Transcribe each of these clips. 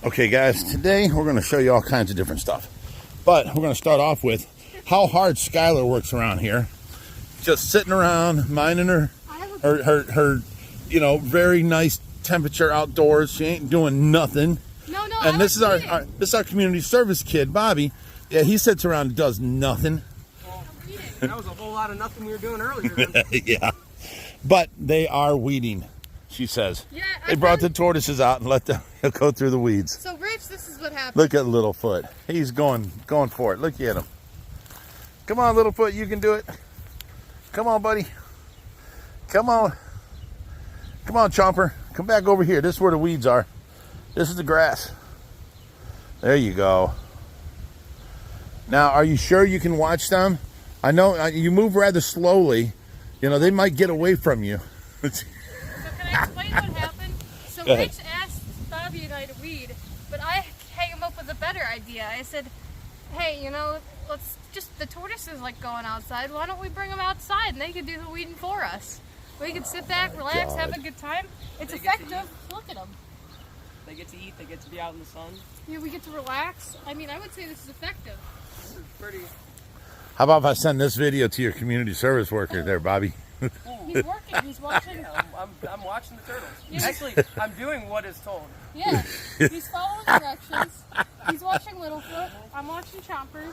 Okay guys, today we're going to show you all kinds of different stuff. But we're going to start off with how hard Skylar works around here. Just sitting around, minding her you know, very nice temperature outdoors. She ain't doing nothing. No, and this is our community service kid, Bobby. Yeah, he sits around and does nothing. Well, that was a whole lot of nothing we were doing earlier. Yeah. But they are weeding, she says. Yeah, they brought the tortoises out and let them go through the weeds. So Rich, this is what happened. Look at Littlefoot. He's going for it. Look at him. Come on, Littlefoot, you can do it. Come on, buddy. Come on. Come on, Chomper. Come back over here. This is where the weeds are. This is the grass. There you go. Now, are you sure you can watch them? I know you move rather slowly. You know, they might get away from you. So can I explain what happened? So Rich asked Bobby and I to weed, but I came up with a better idea. I said, hey, you know, let's just, the tortoises like going outside. Why don't we bring them outside and they can do the weeding for us? We can sit back, relax, have a good time. It's effective. Look at them. They get to eat, they get to be out in the sun. Yeah, we get to relax. I mean, I would say this is effective. This is pretty... How about if I send this video to your community service worker there, Bobby? He's working. He's watching. Yeah, I'm watching the turtles. Yeah. Actually, I'm doing what is told. Yeah, he's following directions. He's watching Littlefoot. I'm watching Chompers.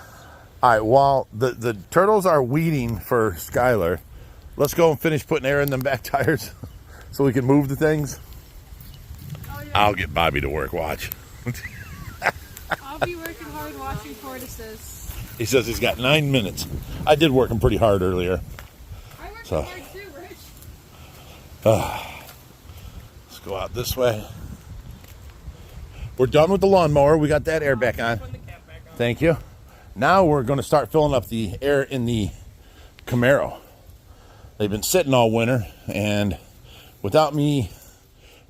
All right, while the turtles are weeding for Skylar, let's go and finish putting air in them back tires so we can move the things. Oh, yeah. I'll get Bobby to work. Watch. I'll be working hard watching tortoises. He says he's got 9 minutes. I did work him pretty hard earlier. I work So. hard too, Rich. Let's go out this way. We're done with the lawnmower. We got that air back on. Thank you. Now we're going to start filling up the air in the Camaro. They've been sitting all winter, and without me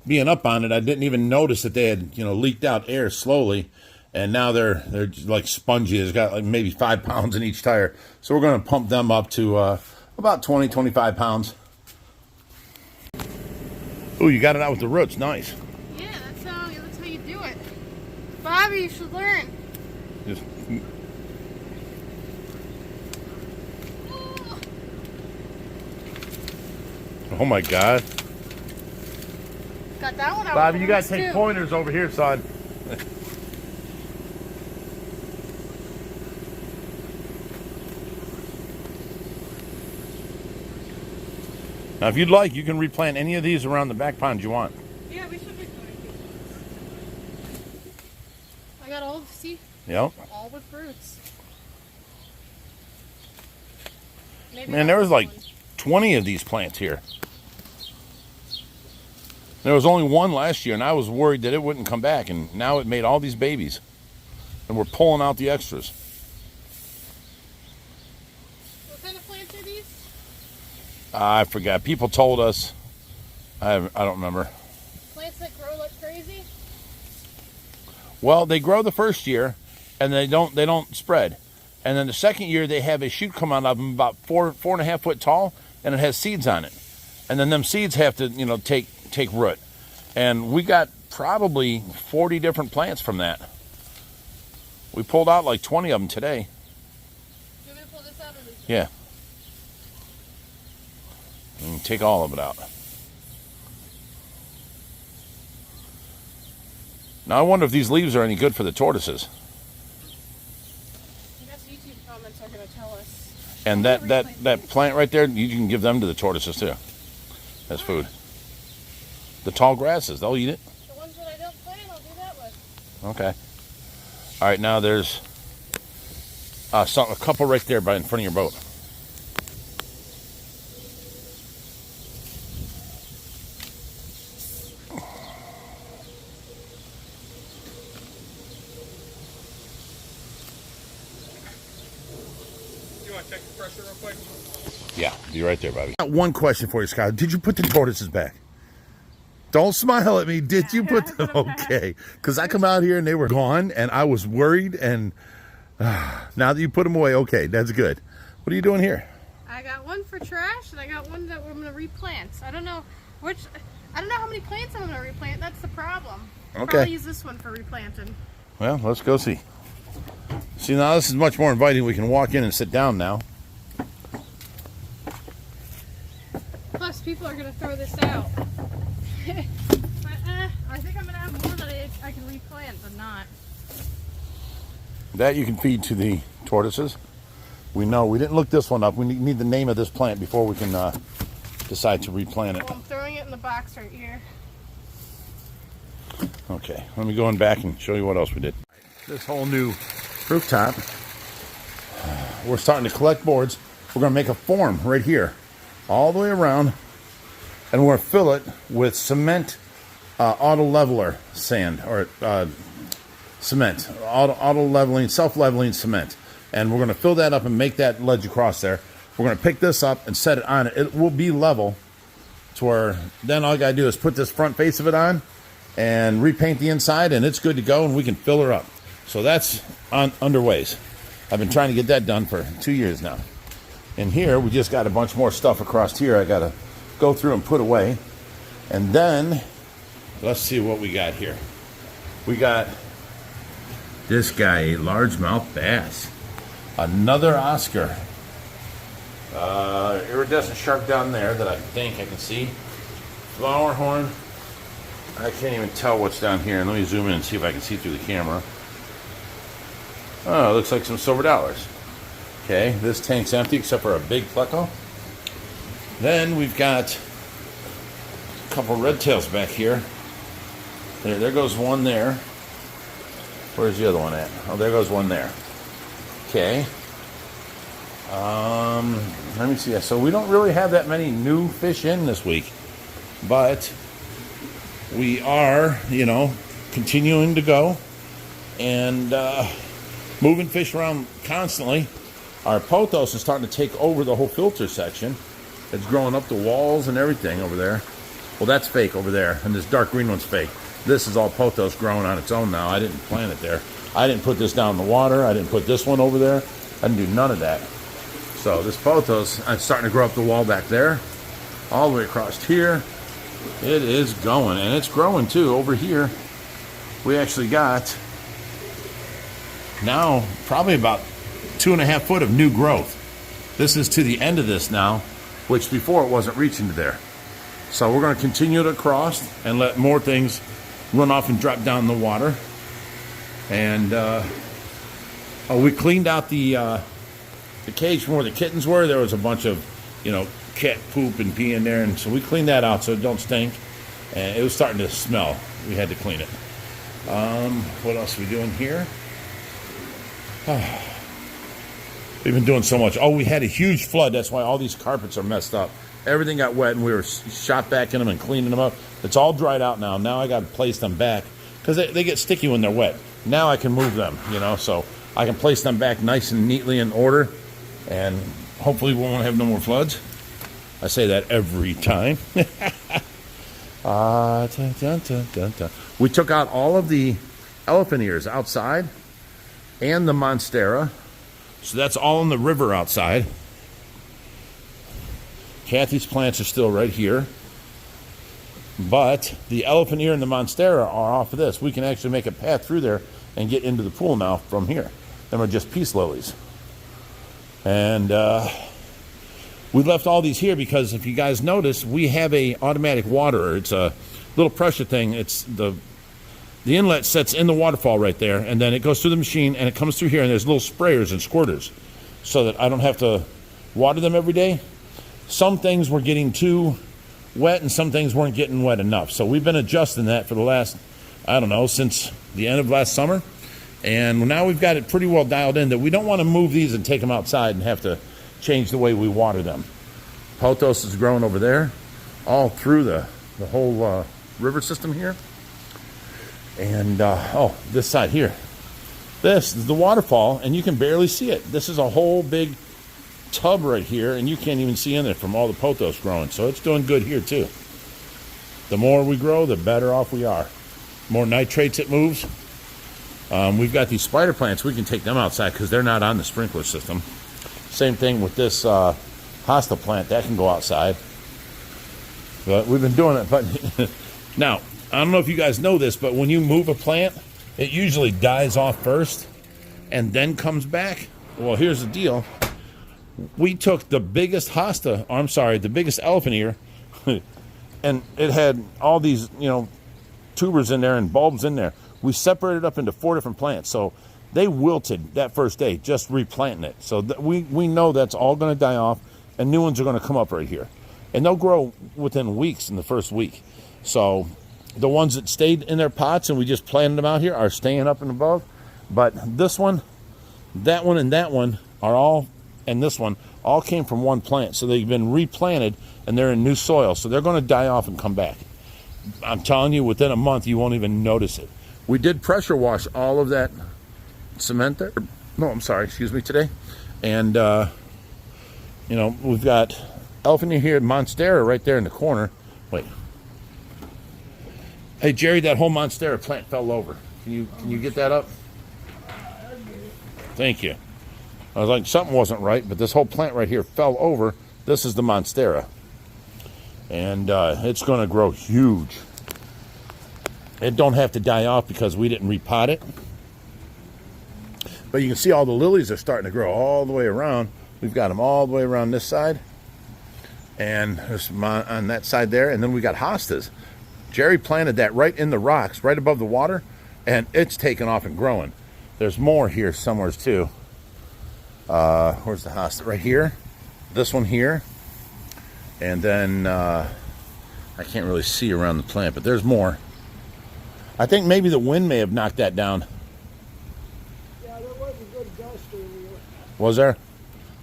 being up on it, I didn't even notice that they had, you know, leaked out air slowly. And now they're like spongy. It's got like maybe 5 pounds in each tire. So we're going to pump them up to about 20, 25 pounds. Ooh, you got it out with the roots. Nice. Yeah, that's how you do it. Bobby, you should learn. Just... Oh my God. Got that one out. Bobby, you got to take pointers over here, son. Now, if you'd like, you can replant any of these around the back pond you want. Yeah, we should replant these. I got all, see? Yep. All with fruits. Man, there was like 20 of these plants here. There was only one last year, and I was worried that it wouldn't come back, and now it made all these babies. And we're pulling out the extras. What kind of plants are these? I forgot. People told us. I don't remember. Plants that grow like crazy? Well, they grow the first year, and they don't spread. And then the second year, they have a shoot come out of them about 4.5 foot tall, and it has seeds on it. And then them seeds have to, you know, take root. And we got probably 40 different plants from that. We pulled out like 20 of them today. You want me to pull this out or leave it? Yeah. And take all of it out. Now I wonder if these leaves are any good for the tortoises. I guess YouTube comments are going to tell us. And that plant right there, you can give them to the tortoises too. As food. The tall grasses, they'll eat it. The ones that I don't plant, I'll do that with. Okay. All right, now there's a couple right there by in front of your boat. You want to check the pressure real quick? Yeah, be right there, Bobby. Got one question for you, Scott. Did you put the tortoises back? Don't smile at me. Did you put them? Okay. Because I come out here and they were gone and I was worried. And now that you put them away, okay, that's good. What are you doing here? I got one for trash and I got one that I'm going to replant. I don't know how many plants I'm going to replant. That's the problem. Okay. I'll use this one for replanting. Well, let's go see. See, now this is much more inviting. We can walk in and sit down now. Plus, people are going to throw this out. But, I think I'm going to have more that I can replant than not. That you can feed to the tortoises. We know. We didn't look this one up. We need the name of this plant before we can decide to replant it. Well, I'm throwing it in the box right here. Okay, let me go in back and show you what else we did. This whole new rooftop, we're starting to collect boards. We're going to make a form right here, all the way around, and we're going to fill it with cement, auto leveler sand, or cement, auto leveling, self-leveling cement. And we're going to fill that up and make that ledge across there. We're going to pick this up and set it on it. It will be level to where then all you got to do is put this front face of it on and repaint the inside, and it's good to go, and we can fill her up. So that's underways. I've been trying to get that done for 2 years now. And here, we just got a bunch more stuff across here I got to go through and put away. And then, let's see what we got here. We got this guy, a largemouth bass. Another Oscar. Iridescent shark down there that I think I can see. Flower horn. I can't even tell what's down here. Let me zoom in and see if I can see through the camera. Oh, it looks like some silver dollars. Okay, this tank's empty except for a big pleco. Then we've got a couple redtails back here. There goes one there. Where's the other one at? Oh, there goes one there. Okay. Let me see. So we don't really have that many new fish in this week, but we are, continuing to go and moving fish around constantly. Our pothos is starting to take over the whole filter section. It's growing up the walls and everything over there. Well, that's fake over there, and this dark green one's fake. This is all pothos growing on its own now. I didn't plant it there. I didn't put this down in the water. I didn't put this one over there. I didn't do none of that. So this pothos, I'm starting to grow up the wall back there, all the way across here. It is going, and it's growing too. Over here, we actually got now probably about 2.5 foot of new growth. This is to the end of this now, which before it wasn't reaching to there. So we're going to continue to cross and let more things run off and drop down in the water. And we cleaned out the cage from where the kittens were. There was a bunch of, cat poop and pee in there, and so we cleaned that out so it don't stink. And it was starting to smell. We had to clean it. What else are we doing here? We've been doing so much. Oh, we had a huge flood. That's why all these carpets are messed up. Everything got wet, and we were shot back in them and cleaning them up. It's all dried out now. Now I got to place them back because they get sticky when they're wet. Now I can move them, so I can place them back nice and neatly in order, and hopefully we won't have no more floods. I say that every time. We took out all of the elephant ears outside and the monstera. So that's all in the river outside. Kathy's plants are still right here. But the elephant ear and the monstera are off of this. We can actually make a path through there and get into the pool now from here. Them are just peace lilies. And we left all these here because if you guys notice, we have a automatic waterer. It's a little pressure thing. It's the inlet sets in the waterfall right there, and then it goes through the machine and it comes through here, and there's little sprayers and squirters so that I don't have to water them every day. Some things were getting too wet and some things weren't getting wet enough. So we've been adjusting that for the last, since the end of last summer. And now we've got it pretty well dialed in that we don't want to move these and take them outside and have to change the way we water them. Pothos is growing over there, all through the whole river system here. And, this side here. This is the waterfall, and you can barely see it. This is a whole big tub right here, and you can't even see in it from all the pothos growing. So it's doing good here, too. The more we grow, the better off we are. More nitrates it moves. We've got these spider plants. We can take them outside because they're not on the sprinkler system. Same thing with this hosta plant. That can go outside. But we've been doing it. But now, I don't know if you guys know this, but when you move a plant, it usually dies off first and then comes back. Well, here's the deal. We took the biggest hosta, or I'm sorry, the biggest elephant ear, and it had all these, you know, tubers in there and bulbs in there. We separated up into 4 different plants. So they wilted that first day, just replanting it. So we know that's all going to die off, and new ones are going to come up right here. And they'll grow within weeks in the first week. So the ones that stayed in their pots and we just planted them out here are staying up and above. But this one, that one, and that one are all, and this one, all came from one plant. So they've been replanted, and they're in new soil. So they're going to die off and come back. I'm telling you, within a month, you won't even notice it. We did pressure wash all of that cement there. No, I'm sorry, excuse me, today. And, you know, we've got elephant ear here, monstera right there in the corner. Wait. Hey, Jerry, that whole monstera plant fell over. Can you get that up? Thank you. I was like, something wasn't right, but this whole plant right here fell over. This is the monstera. And it's going to grow huge. It don't have to die off because we didn't repot it. But you can see all the lilies are starting to grow all the way around. We've got them all the way around this side. And there's on that side there. And then we got hostas. Jerry planted that right in the rocks, right above the water. And it's taken off and growing. There's more here somewhere too. Where's the hosta? Right here. This one here. And then I can't really see around the plant, but there's more. I think maybe the wind may have knocked that down. Yeah, there was a good gust earlier. Was there?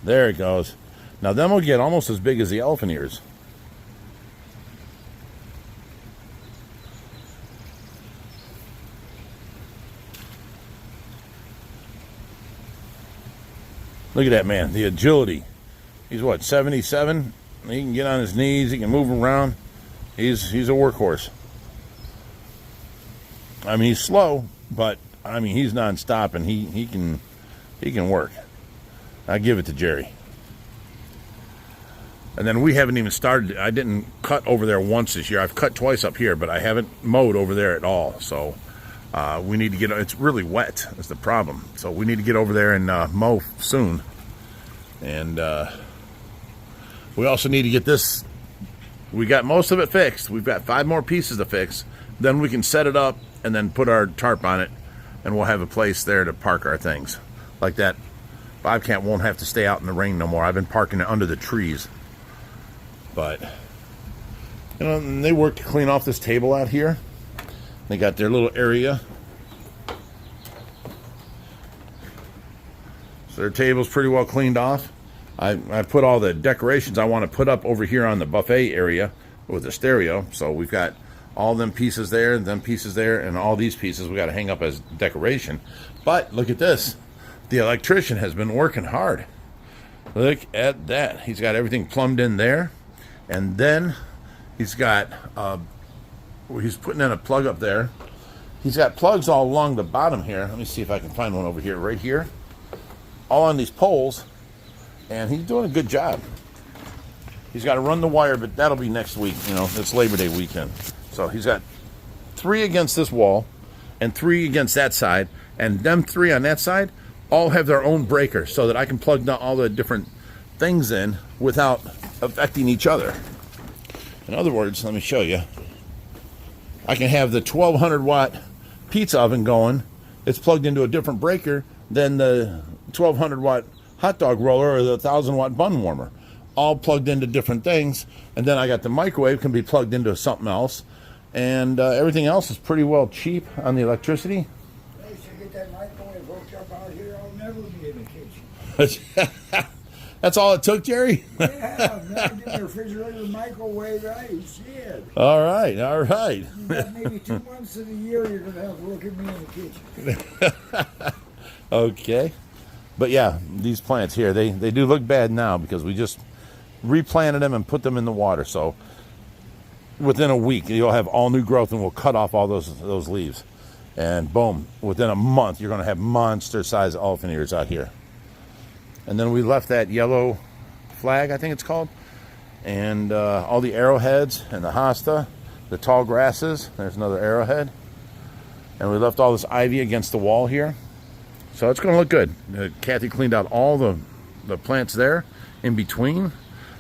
There it goes. Now them will get almost as big as the elephant ears. Look at that man, the agility. He's what, 77? He can get on his knees, he can move around. He's a workhorse. I mean, he's slow, but I mean, he's non-stop, and he can work. I give it to Jerry. And then we haven't even started. I didn't cut over there once this year. I've cut twice up here, but I haven't mowed over there at all. So we need to get. It's really wet. That's the problem. So we need to get over there and mow soon. And we also need to get this. We got most of it fixed. We've got 5 more pieces to fix. Then we can set it up and then put our tarp on it, and we'll have a place there to park our things. Like that bobcat won't have to stay out in the rain no more. I've been parking it under the trees. But, you know, and they work to clean off this table out here. They got their little area. So their table's pretty well cleaned off. I put all the decorations I want to put up over here on the buffet area with the stereo. So we've got all them pieces there, and them pieces there, and all these pieces we got to hang up as decoration. But look at this. The electrician has been working hard. Look at that. He's got everything plumbed in there. And then he's got, he's putting in a plug up there. He's got plugs all along the bottom here. Let me see if I can find one over here, right here. All on these poles. And he's doing a good job. He's got to run the wire, but that'll be next week. You know, it's Labor Day weekend. So he's got 3 against this wall and 3 against that side. And them 3 on that side all have their own breaker so that I can plug down all the different things in without affecting each other. In other words, let me show you. I can have the 1200 watt pizza oven going. It's plugged into a different breaker than the 1200 watt hot dog roller or the 1000 watt bun warmer. All plugged into different things. And then I got the microwave can be plugged into something else. And everything else is pretty well cheap on the electricity. Hey, so get that microwave hooked up out here, I'll never be in the kitchen. That's all it took, Jerry? Yeah, I'm not getting the refrigerator, microwave, ice, yeah. All right, all right. You got maybe 2 months of the year you're going to have to look at me in the kitchen. Okay. But yeah, these plants here, they do look bad now because we just replanted them and put them in the water. So within a week, you'll have all new growth, and we'll cut off all those leaves. And boom, within a month, you're going to have monster-sized elephant ears out here. And then we left that yellow flag, I think it's called, and all the arrowheads and the hosta. the tall grasses. There's another arrowhead. And we left all this ivy against the wall here. So it's going to look good. Kathy cleaned out all the plants there in between.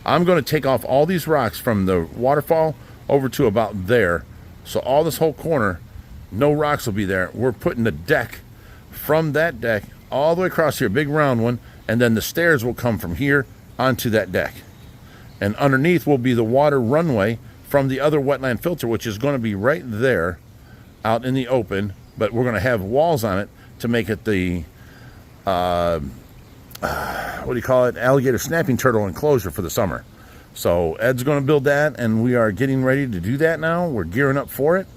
I'm going to take off all these rocks from the waterfall over to about there. So all this whole corner, no rocks will be there. We're putting the deck from that deck all the way across here, big round one, and then the stairs will come from here onto that deck. And underneath will be the water runway from the other wetland filter, which is going to be right there out in the open, but we're going to have walls on it to make it the what do you call it, alligator snapping turtle enclosure for the summer. So Ed's going to build that, and we are getting ready to do that now. We're gearing up for it.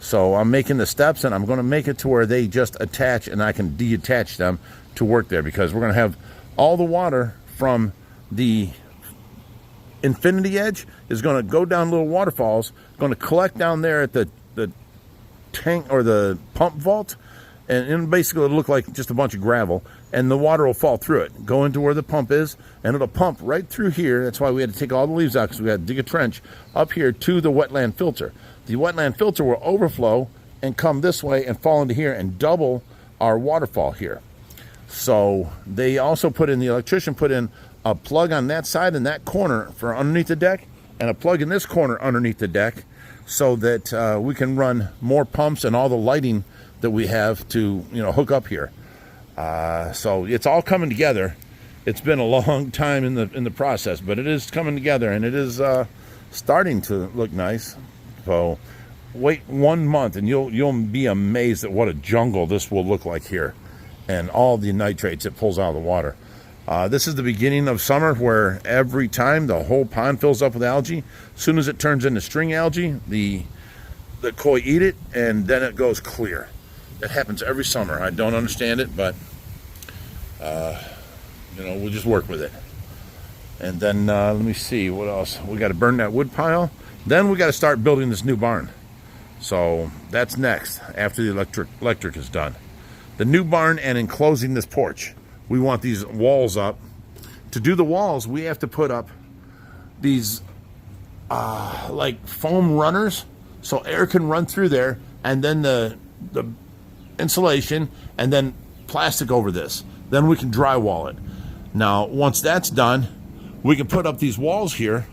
So I'm making the steps, and I'm going to make it to where they just attach and I can detach them to work there, because we're going to have all the water from the infinity edge is going to go down little waterfalls, going to collect down there at the tank or the pump vault, and basically it'll look like just a bunch of gravel, and the water will fall through it, go into where the pump is, and it'll pump right through here. That's why we had to take all the leaves out, because we had to dig a trench up here to the wetland filter. The wetland filter will overflow and come this way and fall into here and double our waterfall here. So they also put in, the electrician put in a plug on that side and that corner for underneath the deck, and a plug in this corner underneath the deck, so that we can run more pumps and all the lighting that we have to, you know, hook up here. So it's all coming together. It's been a long time in the process, but it is coming together, and it is starting to look nice. So wait 1 month and you'll be amazed at what a jungle this will look like here, and all the nitrates it pulls out of the water. This is the beginning of summer, where every time the whole pond fills up with algae. As soon as it turns into string algae, the koi eat it, and then it goes clear. It happens every summer. I don't understand it, but you know, we'll just work with it. And then let me see what else. We got to burn that wood pile. Then we got to start building this new barn. So that's next after the electric is done. The new barn and enclosing this porch. We want these walls up. To do the walls, we have to put up these like foam runners, so air can run through there, and then the insulation, and then plastic over this. Then we can drywall it. Now, once that's done, we can put up these walls here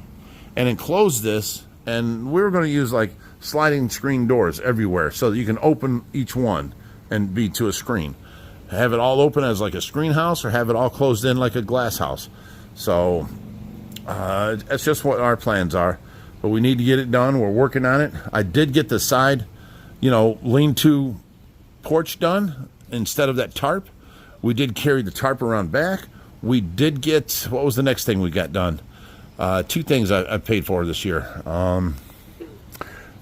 and enclose this, and we're going to use like sliding screen doors everywhere, so that you can open each one and be to a screen. Have it all open as like a screen house, or have it all closed in like a glass house. So that's just what our plans are, but we need to get it done. We're working on it. I did get the side, you know, lean-to porch done instead of that tarp. We did carry the tarp around back. We did get, what was the next thing we got done? Two things I paid for this year.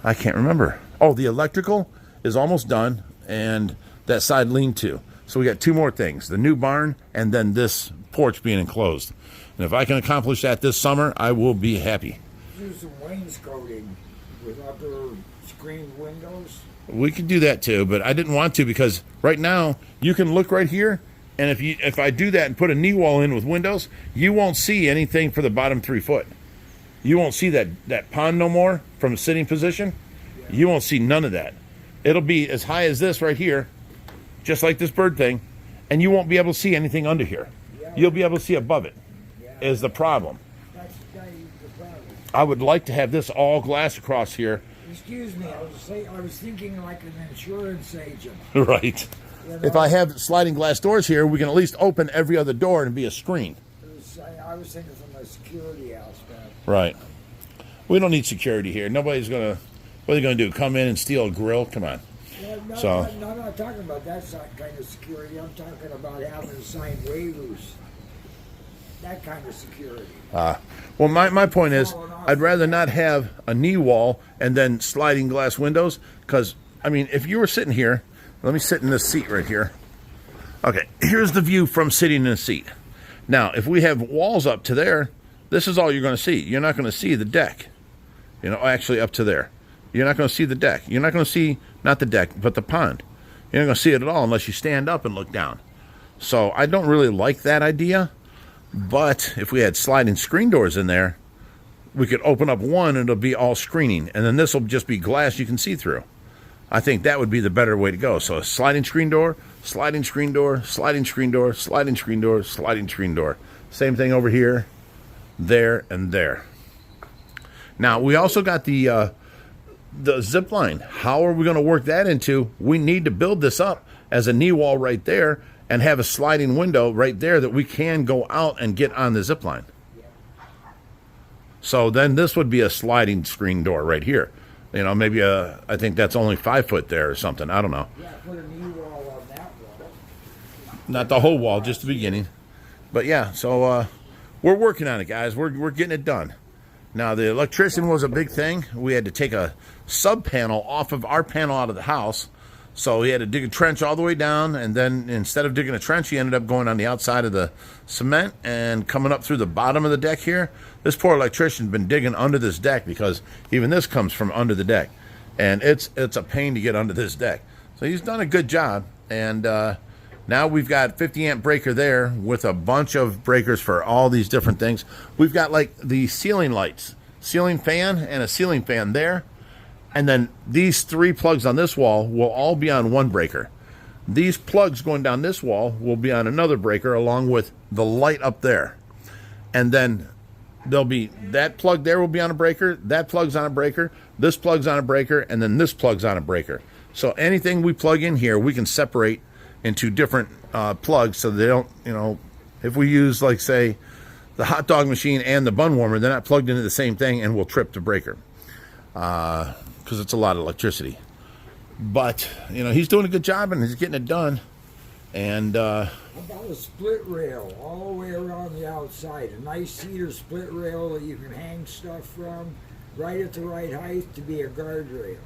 I can't remember. Oh, the electrical is almost done, and that side lean-to. So we got two more things, the new barn and then this porch being enclosed. And if I can accomplish that this summer, I will be happy. Use some wainscoting with upper screen windows. We could do that too, but I didn't want to, because right now you can look right here, and if I do that and put a knee wall in with windows, you won't see anything for the bottom 3 foot. You won't see that pond no more from a sitting position. Yeah. You won't see none of that. It'll be as high as this right here, just like this bird thing, and you won't be able to see anything under here. Yeah. You'll be able to see above it, is the problem. That's the problem. I would like to have this all glass across here. Excuse me, I was thinking like an insurance agent. Right. You know? If I have sliding glass doors here, we can at least open every other door and be a screen. I was thinking from a security aspect. Right. We don't need security here. Nobody's going to, what are they going to do, come in and steal a grill? Come on. Yeah, no, So, no, I'm not talking about that kind of security. I'm talking about having to sign waivers. That kind of security. Well, my point is, I'd rather not have a knee wall and then sliding glass windows, because, I mean, if you were sitting here, let me sit in this seat right here. Okay, here's the view from sitting in a seat. Now, if we have walls up to there, this is all you're going to see. You're not going to see the deck. You know, actually up to there. You're not going to see the deck. You're not going to see, not the deck, but the pond. You're not going to see it at all unless you stand up and look down. So I don't really like that idea. But if we had sliding screen doors in there, we could open up one and it'll be all screening, and then this will just be glass you can see through. I think that would be the better way to go. So a sliding screen door, sliding screen door, sliding screen door, sliding screen door, sliding screen door. Same thing over here, there, and there. Now, we also got the zip line. How are we going to work that into? We need to build this up as a knee wall right there and have a sliding window right there that we can go out and get on the zip line. So then this would be a sliding screen door right here. You know, maybe I think that's only 5 foot there or something. I don't know. Yeah, put a knee wall on that wall. Not the whole wall, just the beginning. But yeah, so we're working on it, guys. We're getting it done. Now, the electrician was a big thing. We had to take a sub panel off of our panel out of the house. So he had to dig a trench all the way down, and then instead of digging a trench, he ended up going on the outside of the cement and coming up through the bottom of the deck here. This poor electrician's been digging under this deck because even this comes from under the deck. And it's a pain to get under this deck. So he's done a good job. And now we've got 50 amp breaker there with a bunch of breakers for all these different things. We've got like the ceiling lights, ceiling fan and a ceiling fan there. And then these 3 plugs on this wall will all be on one breaker. These plugs going down this wall will be on another breaker along with the light up there. And then there'll be that plug there will be on a breaker, that plug's on a breaker, this plug's on a breaker, and then this plug's on a breaker. So anything we plug in here, we can separate into different plugs so they don't, you know, if we use, like, say, the hot dog machine and the bun warmer, they're not plugged into the same thing and will trip the breaker. Because it's a lot of electricity. But, you know, he's doing a good job and he's getting it done. And How about a split rail all the way around the outside? A nice cedar split rail that you can hang stuff from, right at the right height to be a guardrail.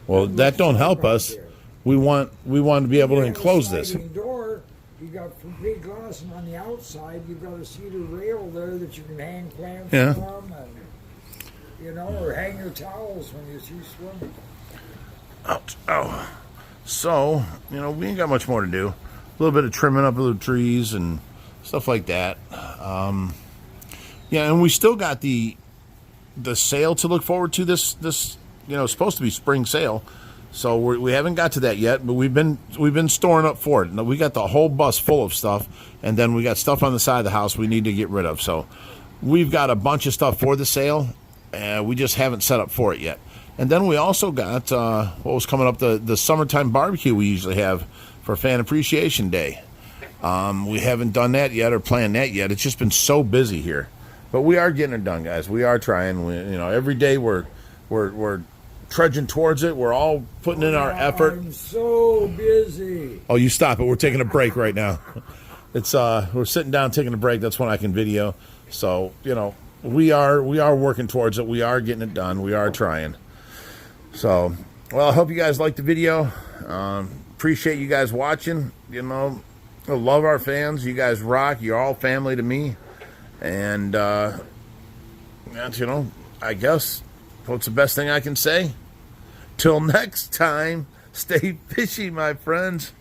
well, that don't help us. We want to be able to enclose this. Door, you got complete glass, and on the outside you've got a cedar rail there that you can hang plants from, and you know, or hang your towels when you're swimming. Ouch. Oh. So, you know, we ain't got much more to do. A little bit of trimming up of the trees and stuff like that. Yeah, and we still got the sale to look forward to. This you know, supposed to be spring sale. So we haven't got to that yet, but we've been storing up for it. Now, we got the whole bus full of stuff, and then we got stuff on the side of the house we need to get rid of. So we've got a bunch of stuff for the sale, and we just haven't set up for it yet. And then we also got what was coming up, the summertime barbecue we usually have for Fan Appreciation Day. We haven't done that yet or planned that yet. It's just been so busy here, but we are getting it done, guys. We are trying. You know, every day we're trudging towards it. We're all putting in our effort. I'm so busy. Oh, you stop it. We're taking a break right now. It's we're sitting down taking a break. That's when I can video. So, you know, we are working towards it. We are getting it done. We are trying. So, well, I hope you guys liked the video. Appreciate you guys watching. You know, I love our fans. You guys rock. You're all family to me. And that's, you know, I guess what's the best thing I can say? Till next time, stay fishy, my friends.